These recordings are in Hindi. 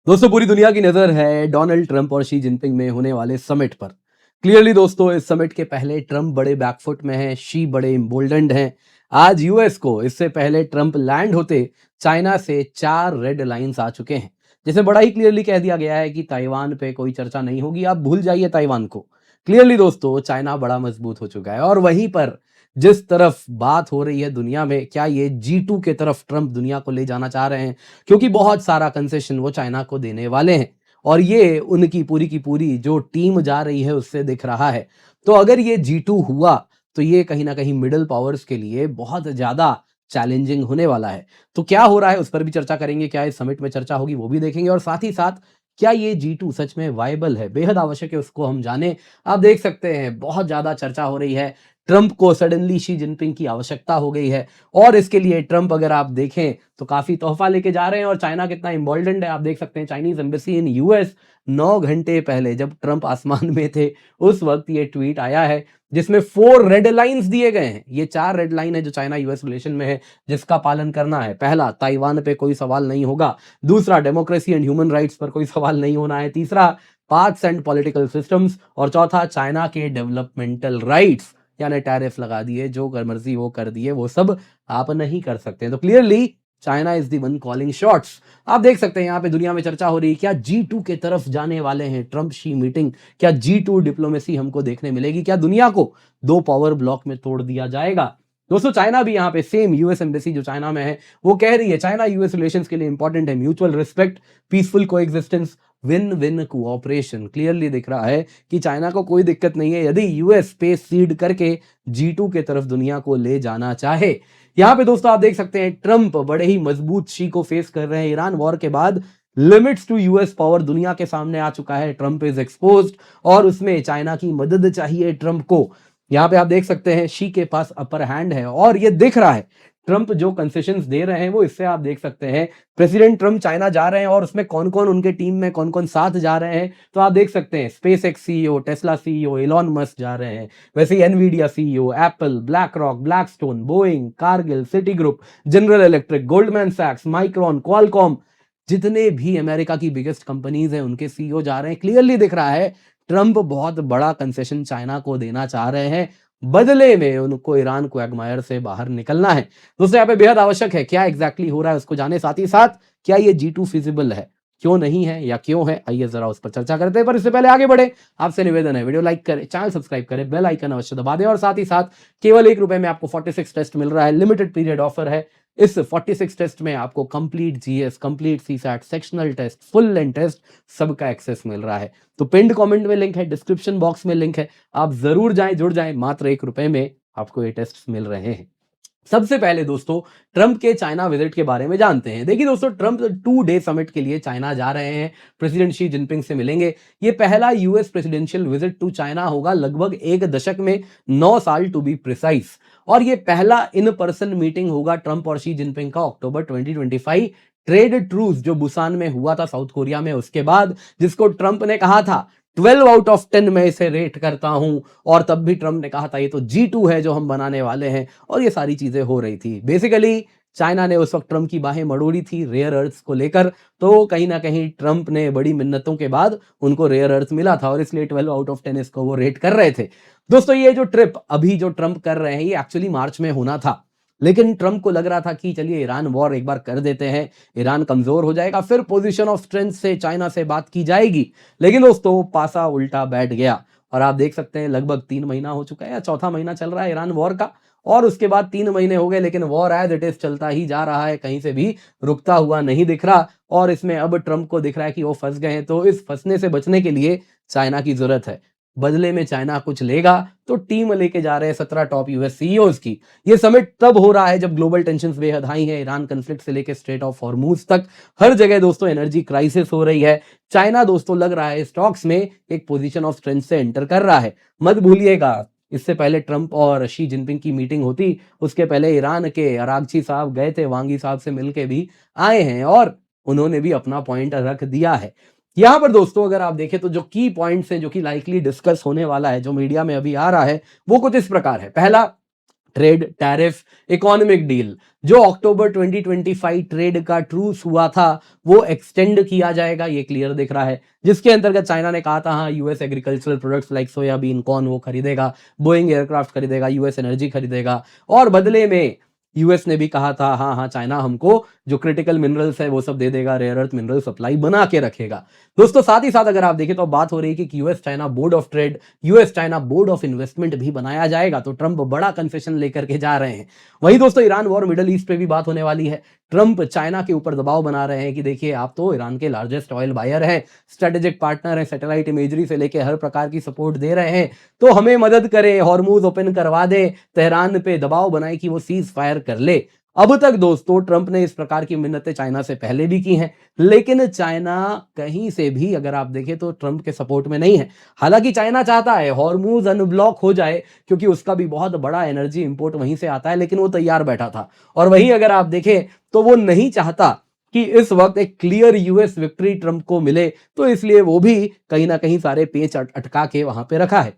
दोस्तों पूरी दुनिया की नजर है डोनाल्ड ट्रंप और शी जिनपिंग में होने वाले समिट पर। क्लियरली दोस्तों इस समिट के पहले ट्रंप बड़े बैकफुट में हैं, शी बड़े इम्बोल्डेंड हैं। आज यूएस को इससे पहले ट्रंप लैंड होते चाइना से 4 रेड लाइंस आ चुके हैं, जिसे बड़ा ही क्लियरली कह दिया गया है कि ताइवान पे कोई चर्चा नहीं होगी, आप भूल जाइए ताइवान को। क्लियरली दोस्तों चाइना बड़ा मजबूत हो चुका है और वहीं पर जिस तरफ बात हो रही है दुनिया में, क्या ये G2 के तरफ ट्रंप दुनिया को ले जाना चाह रहे हैं? क्योंकि बहुत सारा कंसेशन वो चाइना को देने वाले हैं और ये उनकी पूरी की पूरी जो टीम जा रही है उससे दिख रहा है। तो अगर ये G2 हुआ तो ये कहीं न कहीं मिडल पावर्स के लिए बहुत ज़्यादा चैलेंजिंग होने वाला है। तो क्या हो रहा है उस पर भी चर्चा करेंगे, क्या इस समिट में चर्चा होगी वो भी देखेंगे और साथ ही साथ क्या ये G2 सच में वायबल है? बेहद आवश्यक है उसको हम जानें। आप देख सकते हैं बहुत ज़्यादा चर्चा हो रही है, ट्रंप को सडनली शी जिनपिंग की आवश्यकता हो गई है और इसके लिए ट्रंप अगर आप देखें तो काफ़ी तोहफ़ा लेके जा रहे हैं और चाइना कितना एम्बोल्डेंड है आप देख सकते हैं। चाइनीज़ एम्बेसी इन यूएस 9 घंटे पहले जब ट्रंप आसमान में थे, उस वक़्त ये ट्वीट आया है जिसमें 4 रेड लाइन्स दिए गए हैं। ये 4 रेड लाइन है जो चाइना यूएस रिलेशन में है, जिसका पालन करना है। पहला, ताइवान पे कोई सवाल नहीं होगा। दूसरा, डेमोक्रेसी एंड ह्यूमन राइट्स पर कोई सवाल नहीं होना है। तीसरा, पाथ्स एंड पॉलिटिकल सिस्टम्स और चौथा, चाइना के डेवलपमेंटल राइट्स यानी टैरिफ लगा दिए, जो कर मर्जी वो कर दिए, वो सब आप नहीं कर सकते। तो clearly China is the one calling shots. आप देख सकते हैं यहाँ पे दुनिया में चर्चा हो रही है, क्या G2 के तरफ जाने वाले हैं ट्रंप शी मीटिंग? क्या G2 डिप्लोमेसी हमको देखने मिलेगी? क्या दुनिया को दो पावर ब्लॉक में तोड़ दिया जाएगा? दोस्तों चाइना भी यहाँ पे सेम यूएस एम्बेसी जो चाइना में है वो कह रही है चाइना यूएस रिलेशंस के लिए इंपॉर्टेंट है mutual respect, peaceful coexistence, win win cooperation. Clearly दिख रहा है कि चाइना को कोई दिक्कत नहीं है यदि यूएस स्पेस सीड करके G2 के तरफ दुनिया को ले जाना चाहे। यहाँ पे दोस्तों आप देख सकते हैं ट्रंप बड़े ही मजबूत शी को फेस कर रहे हैं। ईरान वॉर के बाद लिमिट्स टू यूएस पावर दुनिया के सामने आ चुका है। ट्रंप इज एक्सपोज्ड और उसमें चाइना की मदद चाहिए ट्रंप को। यहाँ पे आप देख सकते हैं शी के पास अपर हैंड है और ये दिख रहा है ट्रंप जो कंसेशंस दे रहे हैं वो इससे आप देख सकते हैं प्रेसिडेंट ट्रंप चाइना जा रहे हैं और उसमें कौन कौन उनके टीम में कौन कौन साथ जा रहे हैं तो आप देख सकते हैं SpaceX CEO, Tesla CEO Elon Musk जा रहे हैं। वैसे ही Nvidia CEO, Apple, BlackRock, Blackstone, Boeing, Cargill, Citigroup, General Electric, Goldman सैक्स, माइक्रॉन, क्वालकॉम, जितने भी अमेरिका की बिगेस्ट कंपनीज हैं उनके सीईओ जा रहे हैं। क्लियरली दिख रहा है ट्रंप बहुत बड़ा कंसेशन चाइना को देना चाह रहे हैं, बदले में उनको ईरान को एडमायर से बाहर निकलना है। दोस्तों यहाँ पे बेहद आवश्यक है क्या एग्जैक्टली हो रहा है उसको जाने, साथ ही साथ क्या ये G2 फिजिबल है, क्यों नहीं है या क्यों है, आइए जरा उस पर चर्चा करते हैं। पर इससे पहले आगे बढ़े आपसे निवेदन है वीडियो लाइक करें, चैनल सब्सक्राइब करें, बेल आइकन अवश्य दबा दें और साथ ही साथ केवल ₹1 में आपको 46 टेस्ट मिल रहा है, लिमिटेड पीरियड ऑफर है। इस 46 टेस्ट में आपको complete GS, complete CSAT, sectional test, full length test सबका एक्सेस मिल रहा है। तो पिंड कमेंट में लिंक है, डिस्क्रिप्शन बॉक्स में लिंक है, आप जरूर जाएं, जुड़ जाएं। मात्र ₹1 में आपको ये टेस्ट मिल रहे हैं। सबसे पहले दोस्तों ट्रंप के चाइना विजिट के बारे में जानते हैं। देखिए दोस्तों ट्रंप 2 डे समिट के लिए चाइना जा रहे हैं, प्रेसिडेंट शी जिनपिंग से मिलेंगे। ये पहला US presidential visit to China होगा लगभग एक दशक में, 9 साल टू बी प्रिसाइज। और ये पहला इन पर्सन मीटिंग होगा ट्रंप और शी जिनपिंग का अक्टूबर 2025 ट्रेड ट्रूस जो बुसान में हुआ था साउथ कोरिया में, उसके बाद, जिसको ट्रंप ने कहा था 12 आउट ऑफ 10 मैं इसे रेट करता हूं। और तब भी ट्रंप ने कहा था ये तो G2 है जो हम बनाने वाले हैं और ये सारी चीजें हो रही थी। बेसिकली चाइना ने उस वक्त ट्रंप की बाहें मरोड़ी थी रेयर अर्थ्स को लेकर, तो कहीं ना कहीं ट्रंप ने बड़ी मिन्नतों के बाद उनको रेयर अर्थ मिला था और इसलिए 12 आउट ऑफ 10 इसको वो रेट कर रहे थे। दोस्तों ये जो ट्रिप अभी जो ट्रंप कर रहे हैं ये एक्चुअली मार्च में होना था, लेकिन ट्रंप को लग रहा था कि चलिए ईरान वॉर एक बार कर देते हैं, ईरान कमजोर हो जाएगा, फिर पोजीशन ऑफ स्ट्रेंथ से चाइना से बात की जाएगी। लेकिन दोस्तों पासा उल्टा बैठ गया और आप देख सकते हैं लगभग 3 महीना हो चुका है या चौथा महीना चल रहा है ईरान वॉर का, और उसके बाद 3 महीने हो गए लेकिन वॉर एज इट इज चलता ही जा रहा है, कहीं से भी रुकता हुआ नहीं दिख रहा। और इसमें अब ट्रंप को दिख रहा है कि वो फंस गए हैं, तो इस फंसने से बचने के लिए चाइना की जरूरत है। बदले में चाइना कुछ लेगा तो टीम लेके जा रहे हैं 17 टॉप यूएस सीईओज की। ये समिट तब हो रहा है जब ग्लोबल टेंशंस बेहद हाई है, ईरान कन्फ्लिक्ट से लेकर स्ट्रेट ऑफ हॉर्मूज तक हर जगह दोस्तों एनर्जी क्राइसिस हो रही है। चाइना दोस्तों लग रहा है स्टॉक्स में एक पोजीशन ऑफ स्ट्रेंथ से एंटर कर रहा है। मत भूलिएगा इससे पहले ट्रंप और शी जिनपिंग की मीटिंग होती, उसके पहले ईरान के अरागची साहब गए थे, वांगी साहब से मिलके भी आए हैं और उन्होंने भी अपना पॉइंट रख दिया है। यहां पर दोस्तों अगर आप देखें तो जो की पॉइंट्स हैं जो कि लाइकली डिस्कस होने वाला है, जो मीडिया में अभी आ रहा है, वो कुछ इस प्रकार है। पहला, ट्रेड, टैरिफ, इकोनॉमिक डील, जो अक्टूबर 2025 ट्रेड का ट्रूस हुआ था वो एक्सटेंड किया जाएगा, ये क्लियर दिख रहा है, जिसके अंतर्गत चाइना ने कहा था हाँ US agricultural products like soybean, corn वो खरीदेगा, बोइंग एयरक्राफ्ट खरीदेगा, यूएस एनर्जी खरीदेगा, और बदले में यूएस ने भी कहा था हाँ हाँ चाइना हमको जो क्रिटिकल मिनरल्स है वो सब दे देगा, रेयर अर्थ मिनरल सप्लाई बना के रखेगा। दोस्तों साथ ही साथ अगर आप देखें तो बात हो रही है कि US China board of trade, US China board of investment भी बनाया जाएगा, तो ट्रंप बड़ा कंसेशन लेकर के जा रहे हैं। वहीं दोस्तों ईरान वॉर, मिडल ईस्ट पे भी बात होने वाली है। ट्रंप चाइना के ऊपर दबाव बना रहे हैं कि देखिए आप तो ईरान के लार्जेस्ट ऑयल बायर हैं, स्ट्रेटेजिक पार्टनर हैं, सैटेलाइट इमेजरी से लेकर हर प्रकार की सपोर्ट दे रहे हैं, तो हमें मदद करें, हॉर्मूज ओपन करवा दे, तेहरान पे दबाव बनाए कि वो सीज फायर कर ले। अब तक दोस्तों ट्रंप ने इस प्रकार की मिन्नतें चाइना से पहले भी की हैं, लेकिन चाइना कहीं से भी अगर आप देखें तो ट्रंप के सपोर्ट में नहीं है। हालांकि चाइना चाहता है हॉर्मूज अनब्लॉक हो जाए, क्योंकि उसका भी बहुत बड़ा एनर्जी इंपोर्ट वहीं से आता है, लेकिन वो तैयार बैठा था। और वहीं अगर आप देखें तो वो नहीं चाहता कि इस वक्त एक क्लियर यूएस विक्ट्री ट्रंप को मिले, तो इसलिए वो भी कहीं ना कहीं सारे पेच अटका के वहां पे रखा है।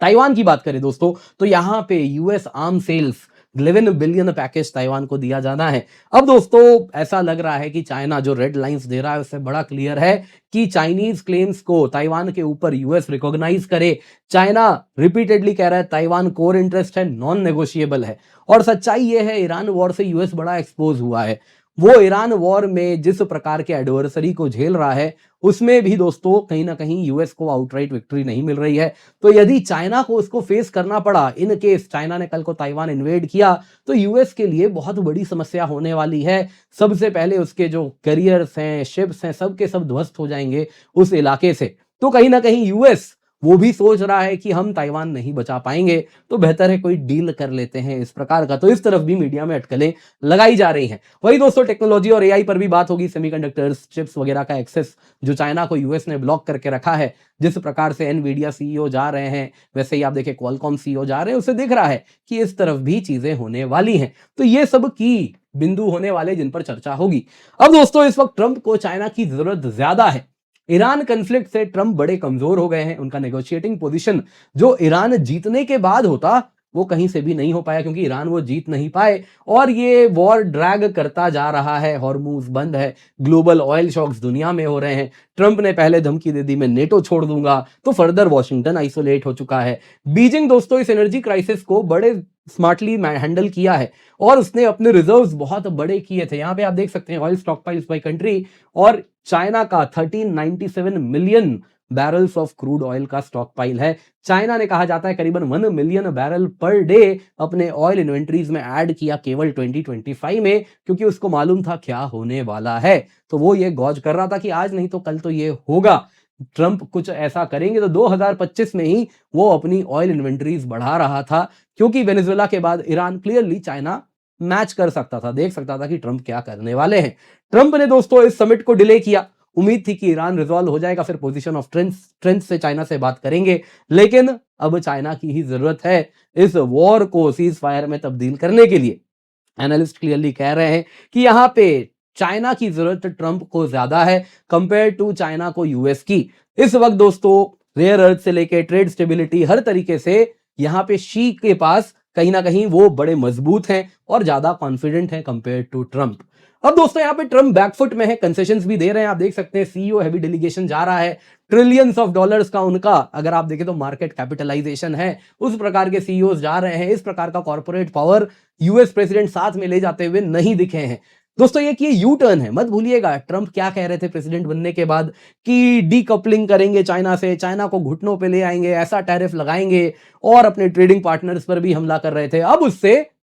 ताइवान की बात करें दोस्तों तो यहां पे US arms sales 11 billion package Taiwan को दिया जाना है। अब दोस्तों ऐसा लग रहा है कि चाइना जो रेड लाइंस दे रहा है उससे बड़ा क्लियर है कि चाइनीज क्लेम्स को ताइवान के ऊपर यूएस रिकॉग्नाइज करे। चाइना रिपीटेडली कह रहा है ताइवान कोर इंटरेस्ट है, नॉन नेगोशिएबल है। और सच्चाई यह है ईरान वॉर से यूएस बड़ा एक्सपोज हुआ है। वो ईरान वॉर में जिस प्रकार के एडवर्सरी को झेल रहा है उसमें भी दोस्तों कहीं ना कहीं यूएस को आउटराइट विक्ट्री नहीं मिल रही है। तो यदि चाइना को उसको फेस करना पड़ा, इन केस चाइना ने कल को ताइवान इन्वेड किया, तो यूएस के लिए बहुत बड़ी समस्या होने वाली है। सबसे पहले उसके जो करियर्स हैं, शिप्स हैं, सब के सब ध्वस्त हो जाएंगे उस इलाके से। तो कहीं ना कहीं यूएस वो भी सोच रहा है कि हम ताइवान नहीं बचा पाएंगे, तो बेहतर है कोई डील कर लेते हैं इस प्रकार का। तो इस तरफ भी मीडिया में अटकलें लगाई जा रही हैं। वही दोस्तों टेक्नोलॉजी और एआई पर भी बात होगी, सेमीकंडक्टर्स, चिप्स वगैरह का एक्सेस जो चाइना को यूएस ने ब्लॉक करके रखा है। जिस प्रकार से एनवीडिया सीईओ जा रहे हैं, वैसे ही आप देखिए क्वालकॉम सीईओ जा रहे हैं, उससे दिख रहा है कि इस तरफ भी चीजें होने वाली हैं। तो ये सब की बिंदु होने वाले जिन पर चर्चा होगी। अब दोस्तों इस वक्त ट्रंप को चाइना की जरूरत ज्यादा है। ईरान कन्फ्लिक्ट से ट्रंप बड़े कमजोर हो गए हैं। उनका नेगोशिएटिंग पोजीशन जो ईरान जीतने के बाद होता वो कहीं से भी नहीं हो पाया, क्योंकि ईरान वो जीत नहीं पाए और ये वॉर ड्रैग करता जा रहा है। हॉर्मूज बंद है, ग्लोबल ऑयल शॉक्स दुनिया में हो रहे हैं। ट्रंप ने पहले धमकी दे दी मैं नेटो छोड़ दूंगा, तो फर्दर वॉशिंगटन आइसोलेट हो चुका है। बीजिंग दोस्तों इस एनर्जी क्राइसिस को बड़े स्मार्टली हैंडल किया है और उसने अपने रिजर्व्स बहुत बड़े किए थे। यहां पे आप देख सकते हैं oil stock piles by country, और चाइना का 1397 million barrels of crude oil का स्टॉक पाइल है। चाइना ने कहा जाता है करीबन 1 मिलियन बैरल पर डे अपने ऑयल इन्वेंट्रीज में ऐड किया केवल 2025 में, क्योंकि उसको मालूम था क्या होने वाला है। तो वो ये गौज कर रहा था कि आज नहीं तो कल तो ये होगा, ट्रंप कुछ ऐसा करेंगे। तो 2025 में ही वो अपनी ऑयल इन्वेंट्रीज बढ़ा रहा था, क्योंकि वेनेजुएला के बाद ईरान क्लियरली चाइना मैच कर सकता था, देख सकता था कि ट्रंप क्या करने वाले हैं। ट्रंप ने दोस्तों इस समिट को डिले किया। उम्मीद थी कि ईरान रिजॉल्व हो जाएगा, फिर पोजीशन ऑफ स्ट्रेंथ से चाइना से बात करेंगे, लेकिन अब चाइना की ही जरूरत है इस वॉर को सीज फायर में तब्दील करने के लिए। एनालिस्ट क्लियरली कह रहे हैं कि यहां पे चाइना की जरूरत ट्रंप को ज्यादा है कंपेयर टू चाइना को यूएस की। इस वक्त दोस्तों रेयर अर्थ से लेके ट्रेड स्टेबिलिटी हर तरीके से यहां पे शी के पास कहीं ना कहीं वो बड़े मजबूत हैं और ज्यादा कॉन्फिडेंट हैं कंपेयर टू ट्रंप। अब दोस्तों यहां पे ट्रंप बैकफुट में है, कंसेशंस भी दे रहे हैं। आप देख सकते हैं सीईओ हैवी डेलीगेशन जा रहा है, ट्रिलियंस ऑफ डॉलर्स का उनका अगर आप देखें तो मार्केट कैपिटलाइजेशन है, उस प्रकार के सीईओ जा रहे हैं। इस प्रकार का कॉर्पोरेट पावर यूएस प्रेसिडेंट साथ में ले जाते हुए नहीं दिखे हैं। दोस्तों ये यू टर्न है, मत भूलिएगा ट्रंप क्या कह रहे थे प्रेसिडेंट बनने के बाद कि डीकपलिंग करेंगे चाइना से, चाइना को घुटनों पे ले आएंगे, ऐसा टैरिफ लगाएंगे और अपने ट्रेडिंग पार्टनर्स पर भी हमला कर रहे थे। अब उससे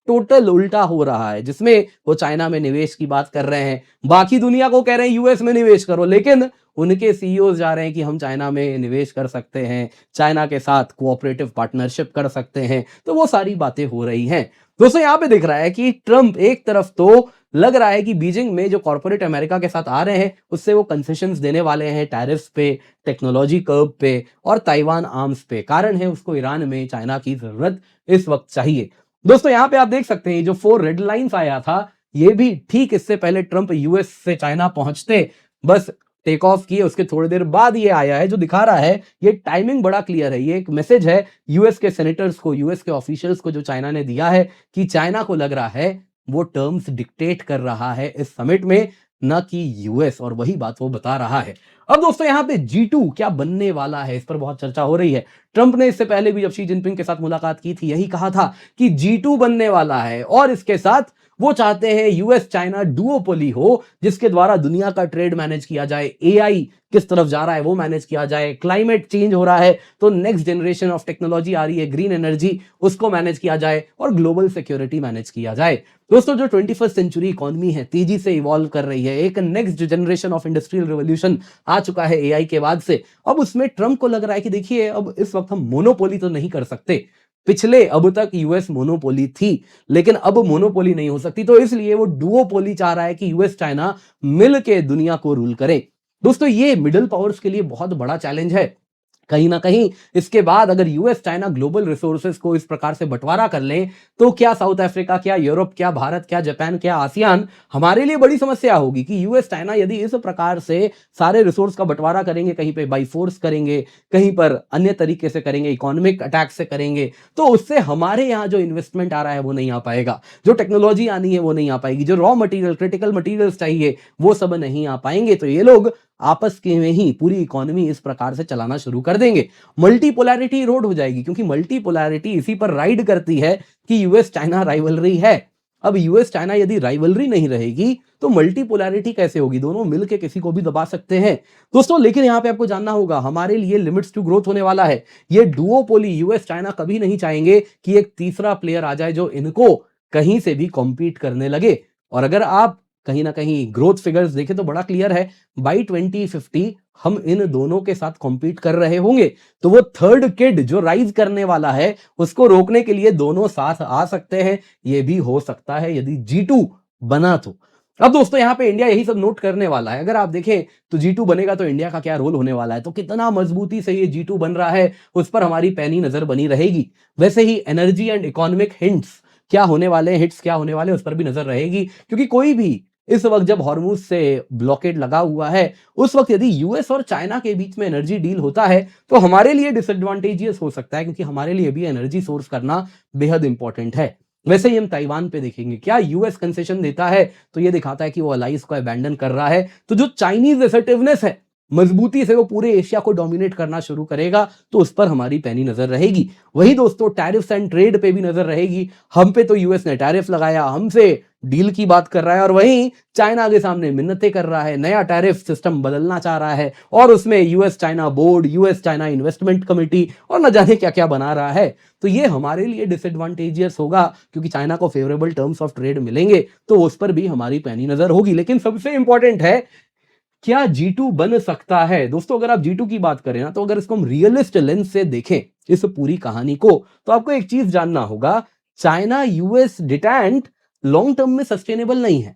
टोटल उल्टा हो रहा है, जिसमें वो चाइना में निवेश की बात कर रहे हैं, बाकी दुनिया को कह रहे हैं यूएस में निवेश करो, लेकिन उनके सीईओ जा रहे हैं कि हम चाइना में निवेश कर सकते हैं, चाइना के साथ कोऑपरेटिव पार्टनरशिप कर सकते हैं। तो वो सारी बातें हो रही हैं। दोस्तों यहां पे दिख रहा है कि ट्रंप एक तरफ तो लग रहा है कि बीजिंग में जो कॉर्पोरेट अमेरिका के साथ आ रहे हैं उससे वो कंसेशंस देने वाले हैं, टैरिफ्स पे, टेक्नोलॉजी कर्व पे और ताइवान आर्म्स पे। कारण है उसको ईरान में चाइना की जरूरत इस वक्त चाहिए। दोस्तों यहां पे आप देख सकते हैं जो 4 रेड लाइंस आया था, ये भी ठीक इससे पहले ट्रंप यूएस से चाइना पहुंचते बस टेक ऑफ किए उसके थोड़ी देर बाद ये आया है, जो दिखा रहा है ये टाइमिंग बड़ा क्लियर है। ये एक मैसेज है यूएस के सेनेटर्स को, यूएस के ऑफिशियल्स को, जो चाइना ने दिया है कि चाइना को लग रहा है वो टर्म्स डिक्टेट कर रहा है इस समिट में, ना कि यूएस, और वही बात वो बता रहा है। अब दोस्तों यहाँ पे G2 क्या बनने वाला है, इस पर बहुत चर्चा हो रही है। ट्रंप ने इससे पहले भी जब शी जिनपिंग के साथ मुलाकात की थी, यही कहा था कि G2 बनने वाला है, और इसके साथ वो चाहते हैं यूएस चाइना डुओपोली हो, जिसके द्वारा दुनिया का ट्रेड मैनेज किया जाए, एआई किस तरफ जा रहा है वो मैनेज किया जाए, क्लाइमेट चेंज हो रहा है तो नेक्स्ट जनरेशन ऑफ टेक्नोलॉजी आ रही है, ग्रीन एनर्जी, उसको मैनेज किया जाए, और ग्लोबल सिक्योरिटी मैनेज किया जाए। दोस्तों जो 21st सेंचुरी इकोनॉमी है, तेजी से इवॉल्व कर रही है, एक next generation of industrial revolution आ चुका है एआई के बाद से। अब उसमें ट्रंप को लग रहा है कि देखिए अब इस वक्त हम मोनोपोली तो नहीं कर सकते, पिछले अब तक यूएस मोनोपोली थी, लेकिन अब मोनोपोली नहीं हो सकती, तो इसलिए वो डुओपोली चाह रहा है कि यूएस चाइना मिल के दुनिया को रूल करें। दोस्तों ये मिडिल पावर्स के लिए बहुत बड़ा चैलेंज है। कहीं ना कहीं इसके बाद अगर यूएस चाइना ग्लोबल रिसोर्सेज को इस प्रकार से बंटवारा कर लें, तो क्या साउथ अफ्रीका, क्या यूरोप, क्या भारत, क्या जापान, क्या आसियान, हमारे लिए बड़ी समस्या होगी कि यूएस चाइना यदि इस प्रकार से सारे रिसोर्स का बंटवारा करेंगे, कहीं पे बाई फोर्स करेंगे, कहीं पर अन्य तरीके से करेंगे, इकोनॉमिक अटैक से करेंगे, तो उससे हमारे यहाँ जो इन्वेस्टमेंट आ रहा है वो नहीं आ पाएगा, जो टेक्नोलॉजी आनी है वो नहीं आ पाएगी, जो रॉ मटेरियल, क्रिटिकल मटेरियल्स चाहिए वो सब नहीं आ पाएंगे। तो ये लोग आपस के में ही पूरी इकोनॉमी इस प्रकार से चलाना शुरू कर देंगे। मल्टीपोलैरिटी इरोड हो जाएगी, क्योंकि मल्टीपोलैरिटी इसी पर राइड करती है कि यूएस चाइना राइवलरी है। अब यूएस चाइना यदि राइवलरी नहीं रहेगी तो मल्टीपोलैरिटी कैसे होगी, दोनों मिलकर किसी को भी दबा सकते हैं दोस्तों। लेकिन यहां पे आपको जानना होगा, हमारे लिए लिमिट्स टू ग्रोथ होने वाला है। ये डुओपोली यूएस चाइना कभी नहीं चाहेंगे कि एक तीसरा प्लेयर आ जाए जो इनको कहीं से भी कॉम्पीट करने लगे। और अगर आप कहीं ना कहीं ग्रोथ फिगर्स देखें तो बड़ा क्लियर है, बाई 2050 हम इन दोनों के साथ कॉम्पीट कर रहे होंगे, तो वो थर्ड किड जो राइज करने वाला है उसको रोकने के लिए दोनों साथ आ सकते हैं। ये भी हो सकता है यदि G2 बना तो। अब दोस्तों यहां पे इंडिया यही सब नोट करने वाला है। अगर आप देखें तो G2 बनेगा तो इंडिया का क्या रोल होने वाला है, तो कितना मजबूती से ये G2 बन रहा है उस पर हमारी पैनी नजर बनी रहेगी। वैसे ही एनर्जी एंड इकोनॉमिक हिंट्स क्या होने वाले, हिट्स क्या होने वाले, उस पर भी नजर रहेगी, क्योंकि कोई भी इस वक्त जब हॉर्मुज से ब्लॉकेड लगा हुआ है, उस वक्त यदि यूएस और चाइना के बीच में एनर्जी डील होता है तो हमारे लिए डिसएडवांटेजियस हो सकता है, क्योंकि हमारे लिए भी एनर्जी सोर्स करना बेहद इंपॉर्टेंट है। वैसे ही हम ताइवान पे देखेंगे, क्या यूएस कंसेशन देता है तो ये दिखाता है कि वो अलाइज को अबैंडन कर रहा है, तो जो चाइनीज असर्टिवनेस है, मजबूती से वो पूरे एशिया को डोमिनेट करना शुरू करेगा, तो उस पर हमारी पैनी नजर रहेगी। वही दोस्तों टैरिफ्स एंड ट्रेड पे भी नजर रहेगी। हम पे तो यूएस ने टैरिफ लगाया, हमसे डील की बात कर रहा है, और वहीं चाइना के सामने मिन्नतें कर रहा है, नया टैरिफ सिस्टम बदलना चाह रहा है, और उसमें US China board, US China investment committee और न जाने क्या क्या बना रहा है। तो ये हमारे लिए डिसएडवांटेजियस होगा, क्योंकि चाइना को फेवरेबल टर्म्स ऑफ ट्रेड मिलेंगे तो उस पर भी हमारी पैनी नजर होगी। लेकिन सबसे इंपॉर्टेंट है, क्या G2 बन सकता है? दोस्तों अगर आप G2 की बात करें ना, तो अगर इसको हम रियलिस्ट लेंस से देखें इस पूरी कहानी को, तो आपको एक चीज जानना होगा, चाइना यूएस डिटेंट लॉन्ग टर्म में सस्टेनेबल नहीं है।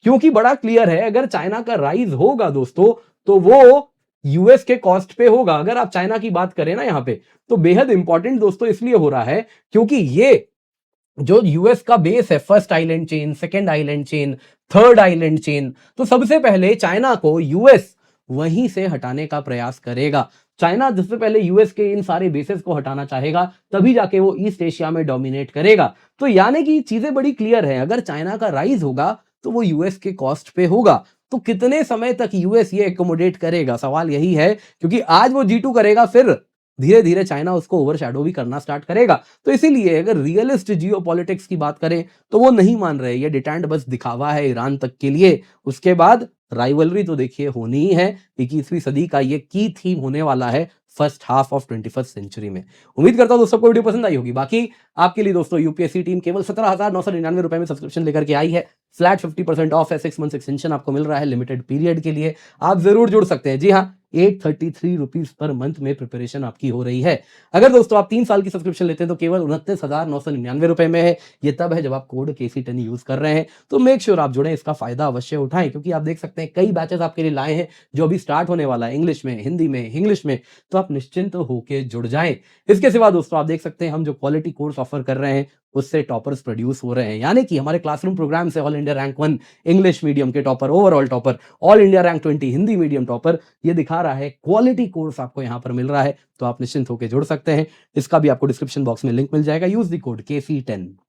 क्योंकि बड़ा क्लियर है, अगर चाइना का राइज होगा दोस्तों तो वो यूएस के कॉस्ट पे होगा। अगर आप चाइना की बात करें ना यहां पे, तो बेहद इंपॉर्टेंट दोस्तों इसलिए हो रहा है क्योंकि ये जो यूएस का बेस है, first island chain, second island chain, third island chain, तो सबसे पहले चाइना को यूएस वहीं से हटाने का प्रयास करेगा। चाइना सबसे पहले यूएस के इन सारे बेसेस को हटाना चाहेगा, तभी जाके वो ईस्ट एशिया में डोमिनेट करेगा। तो यानी कि चीजें बड़ी क्लियर है, अगर चाइना का राइज होगा तो वो यूएस के कॉस्ट पे होगा। तो कितने समय तक यूएस ये एकोमोडेट करेगा, सवाल यही है, क्योंकि आज वो G2 करेगा, फिर धीरे धीरे चाइना उसको ओवरशैडो भी करना स्टार्ट करेगा। तो इसीलिए अगर रियलिस्ट जियोपॉलिटिक्स की बात करें तो वो नहीं मान रहे, ये डिटेंट बस दिखावा है ईरान तक के लिए। उसके बाद राइवलरी तो देखिए होनी ही है। 21वीं सदी का ये की थीम होने वाला है first half of 21st century में। उम्मीद करता हूं दोस्तों को वीडियो पसंद आई होगी। बाकी आपके लिए दोस्तों यूपीएससी टीम केवल 17,999 रुपए में सब्सक्रिप्शन लेकर के आई है। फ्लैट 50% ऑफ है, 6 मंथ्स एक्सटेंशन आपको मिल रहा है लिमिटेड पीरियड के लिए। आप जरूर जुड़ सकते हैं। जी हाँ, 833 रुपीज पर मंथ में प्रिपरेशन आपकी हो रही है। अगर दोस्तों आप 3 साल की सब्सक्रिप्शन लेते हैं तो केवल 29,999 रुपए में है। ये तब है जब आप कोड KC10 यूज कर रहे हैं। तो मेक श्योर आप जुड़े, इसका फायदा अवश्य उठाएं, क्योंकि आप देख सकते हैं कई बैचेस आपके लिए लाए हैं जो अभी स्टार्ट होने वाला है, इंग्लिश में, हिंदी में, इंग्लिश में। तो आप निश्चिंत होकर जुड़ जाएं। इसके सिवा दोस्तों आप देख सकते हैं हम जो क्वालिटी कोर्स ऑफर कर रहे हैं उससे टॉपर्स प्रोड्यूस हो रहे हैं। यानी कि हमारे क्लासरूम प्रोग्राम से all India rank 1 English medium के topper, overall topper, all India rank 20 Hindi medium topper, ये दिखा रहा है क्वालिटी कोर्स आपको यहाँ पर मिल रहा है, तो आप निश्चिंत होकर जुड़ सकते हैं। इसका भी आपको डिस्क्रिप्शन बॉक्स में लिंक मिल जाएगा। Use the code KC10।